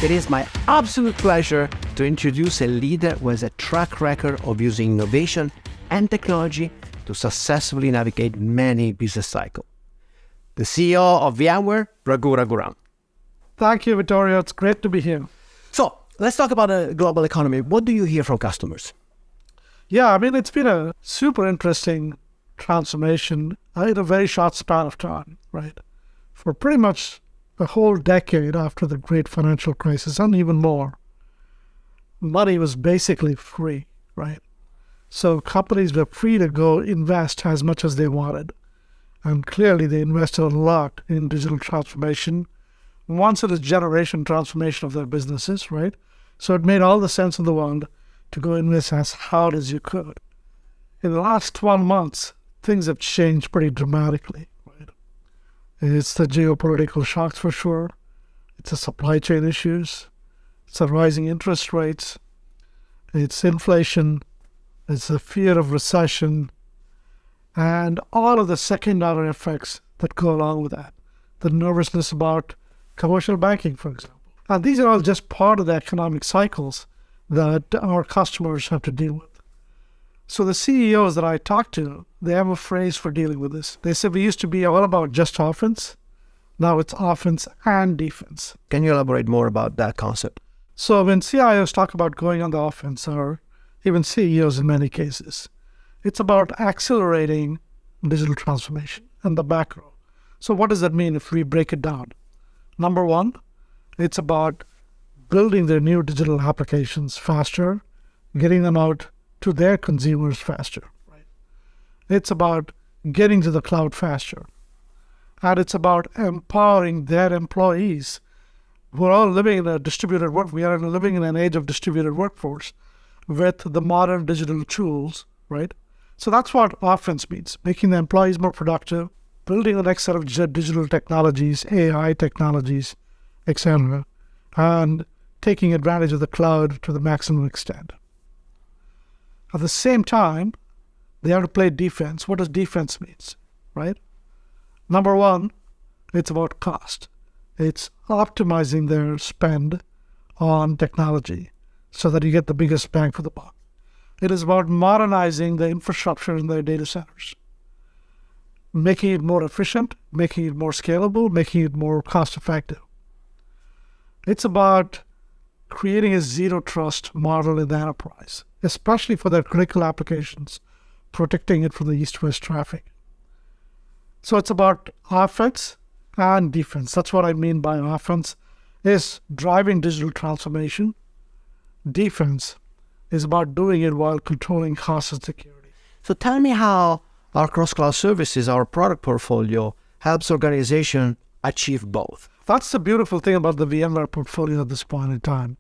It is my absolute pleasure to introduce a leader who has a track record of using innovation and technology to successfully navigate many business cycles. The CEO of VMware, Raghu Raghuram. Thank you, Vittorio. It's great to be here. So let's talk about the global economy. What do you hear from customers? Yeah, it's been a super interesting transformation in a very short span of time, right? For pretty much a whole decade after the great financial crisis, and even more, money was basically free, right? So companies were free to go invest as much as they wanted. And clearly they invested a lot in digital transformation, once in a generation transformation of their businesses, right? So it made all the sense in the world to go invest as hard as you could. In the last 12 months, things have changed pretty dramatically, right? It's the geopolitical shocks for sure. It's the supply chain issues. It's the rising interest rates. It's inflation. It's the fear of recession. And all of the second-order effects that go along with that. The nervousness about commercial banking, for example. And these are all just part of the economic cycles that our customers have to deal with. So the CEOs that I talk to, they have a phrase for dealing with this. They said we used to be all about just offense. Now it's offense and defense. Can you elaborate more about that concept? So when CIOs talk about going on the offense, or even CEOs in many cases, it's about accelerating digital transformation and the macro. So what does that mean if we break it down? Number one, it's about building their new digital applications faster, getting them out to their consumers faster. Right? It's about getting to the cloud faster. And it's about empowering their employees. We're all living in a distributed work. We are living in an age of distributed workforce with the modern digital tools, right? So that's what offense means, making the employees more productive, building the next set of digital technologies, AI technologies, etc., and taking advantage of the cloud to the maximum extent. At the same time, they have to play defense. What does defense mean, right? Number one, it's about cost. It's optimizing their spend on technology so that you get the biggest bang for the buck. It is about modernizing the infrastructure in their data centers, making it more efficient, making it more scalable, making it more cost-effective. It's about creating a zero-trust model in the enterprise, especially for their critical applications, protecting it from the east-west traffic. So it's about offense and defense. That's what I mean by offense, is driving digital transformation. Defense is about doing it while controlling cost and security. So tell me how our cross-cloud services, our product portfolio, helps organization achieve both. That's the beautiful thing about the VMware portfolio at this point in time.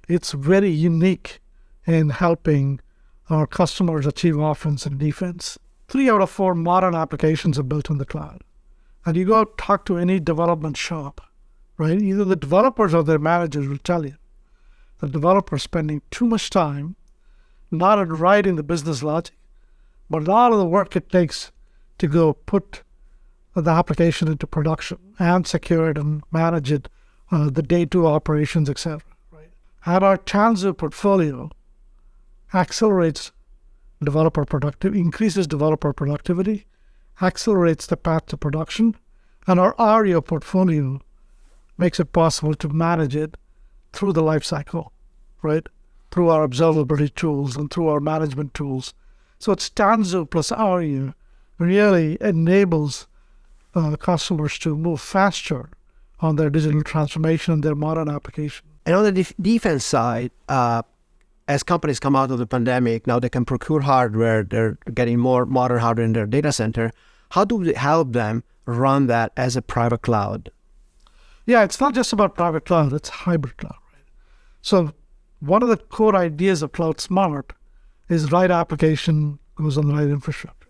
It's very unique in helping our customers achieve offense and defense. 3 out of 4 modern applications are built in the cloud. And you go talk to any development shop, right? Either the developers or their managers will tell you the developers spending too much time not at writing the business logic, but a lot of the work it takes to go put the application into production and secure it and manage it, the day 2 operations, etc. Right? And our Tanzu portfolio accelerates developer productivity, increases developer productivity, accelerates the path to production, and our ARIO portfolio makes it possible to manage it through the life cycle, right? Through our observability tools and through our management tools. So it's Tanzu plus ARIO really enables customers to move faster on their digital transformation and their modern application. And on the defense side, as companies come out of the pandemic, now they can procure hardware, they're getting more modern hardware in their data center. How do we help them run that as a private cloud? Yeah, it's not just about private cloud, it's hybrid cloud. Right? So one of the core ideas of Cloud Smart is right application goes on the right infrastructure.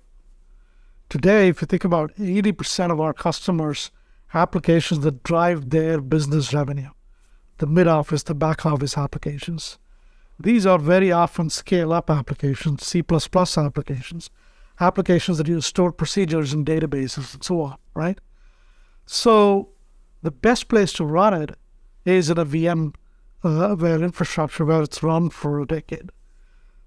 Today, if you think about 80% of our customers' applications that drive their business revenue, the mid-office, the back-office applications, these are very often scale-up applications, C++ applications, applications that use stored procedures in databases and so on, right? So the best place to run it is in a VMware infrastructure where it's run for a decade.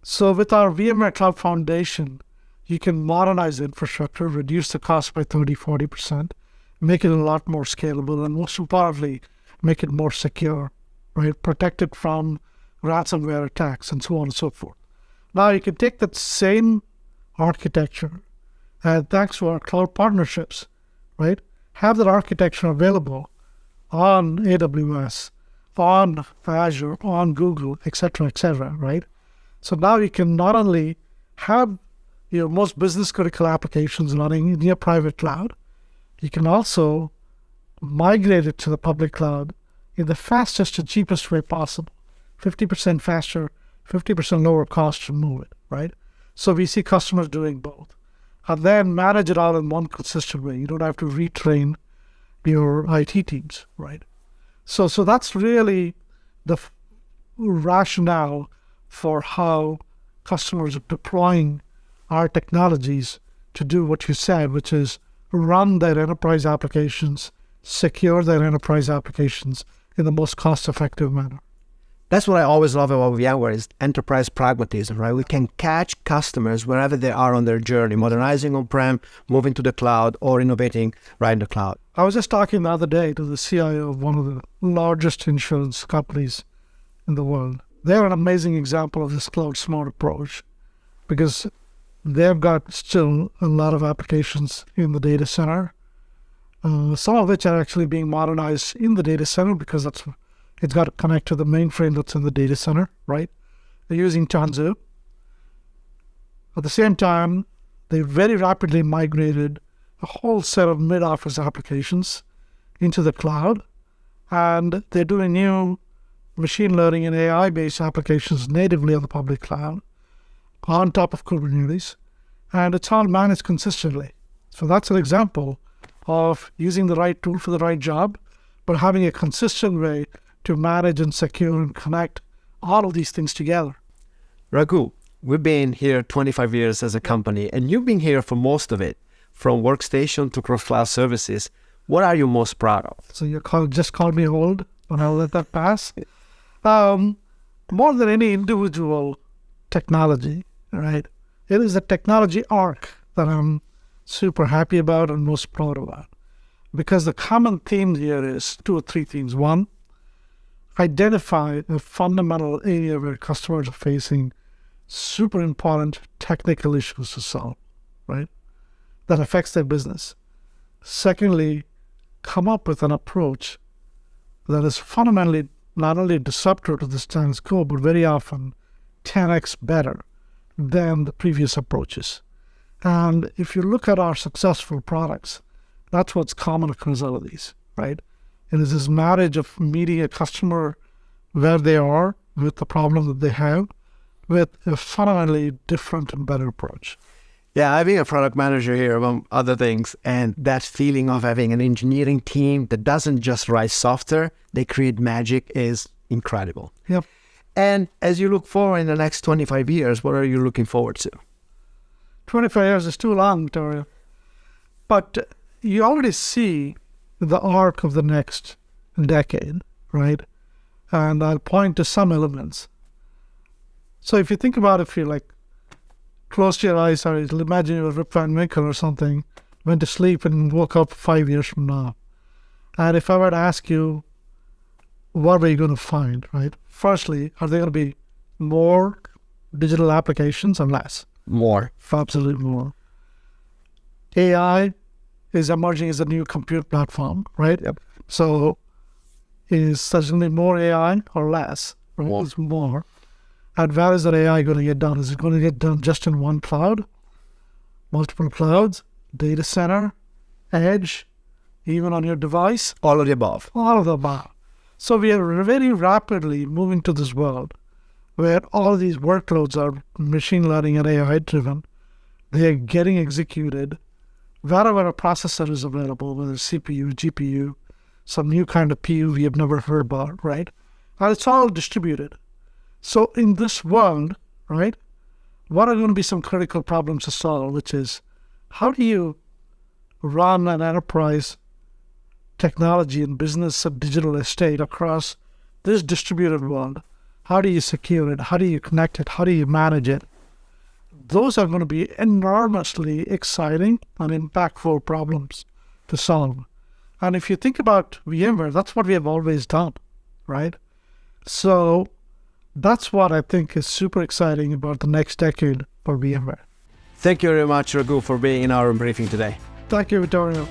So with our VMware Cloud Foundation, you can modernize the infrastructure, reduce the cost by 30-40%, make it a lot more scalable, and most importantly, make it more secure, right? Protect it from ransomware attacks and so on and so forth. Now you can take that same architecture, and thanks to our cloud partnerships, right, have that architecture available on AWS, on Azure, on Google, etc., right? So now you can not only have your most business critical applications running in your private cloud, you can also migrate it to the public cloud in the fastest and cheapest way possible. 50% faster, 50% lower cost to move it, right? So we see customers doing both. And then manage it all in one consistent way. You don't have to retrain your IT teams, right? So that's really the rationale for how customers are deploying our technologies to do what you said, which is run their enterprise applications, secure their enterprise applications in the most cost-effective manner. That's what I always love about VMware is enterprise pragmatism, right? We can catch customers wherever they are on their journey, modernizing on-prem, moving to the cloud, or innovating right in the cloud. I was just talking the other day to the CIO of one of the largest insurance companies in the world. They're an amazing example of this cloud smart approach because they've got still a lot of applications in the data center, some of which are actually being modernized in the data center because it's got to connect to the mainframe that's in the data center, right? They're using Tanzu. At the same time, they very rapidly migrated a whole set of mid-office applications into the cloud, and they're doing new machine learning and AI-based applications natively on the public cloud on top of Kubernetes, and it's all managed consistently. So that's an example of using the right tool for the right job, but having a consistent way to manage and secure and connect all of these things together. Raghu, we've been here 25 years as a company, and you've been here for most of it, from workstation to cross-cloud services. What are you most proud of? So you just called me old, but I'll let that pass. More than any individual technology, right? It is the technology arc that I'm super happy about and most proud about. Because the common theme here is 2 or 3 themes. One, identify a fundamental area where customers are facing super important technical issues to solve, right? That affects their business. Secondly, come up with an approach that is fundamentally not only disruptive to the status quo, but very often 10x better than the previous approaches. And if you look at our successful products, that's what's common across all of these, right? It is this marriage of meeting a customer where they are with the problem that they have with a fundamentally different and better approach. Yeah, I've been a product manager here, among other things, and that feeling of having an engineering team that doesn't just write software, they create magic is incredible. Yep. And as you look forward in the next 25 years, what are you looking forward to? 25 years is too long, Vittorio. But you already see the arc of the next decade, right? And I'll point to some elements. So if you think about it, if you close your eyes, or imagine you were Rip Van Winkle or something, went to sleep and woke up 5 years from now. And if I were to ask you, what are you going to find, right? Firstly, are there going to be more digital applications or less? More. Absolutely more. AI is emerging as a new compute platform, right? Yep. So is certainly more AI or less? Right? More. It's more. And where is that AI going to get done? Is it going to get done just in one cloud? Multiple clouds? Data center? Edge? Even on your device? All of the above. All of the above. So we are very rapidly moving to this world where all of these workloads are machine learning and AI driven. They are getting executed wherever a processor is available, whether it's CPU, GPU, some new kind of PU we have never heard about, right? And it's all distributed. So in this world, right, what are going to be some critical problems to solve, which is how do you run an enterprise technology and business and digital estate across this distributed world? How do you secure it? How do you connect it? How do you manage it? Those are going to be enormously exciting and impactful problems to solve. And if you think about VMware, that's what we have always done, right? So that's what I think is super exciting about the next decade for VMware. Thank you very much, Raghu, for being in our briefing today. Thank you, Vittorio.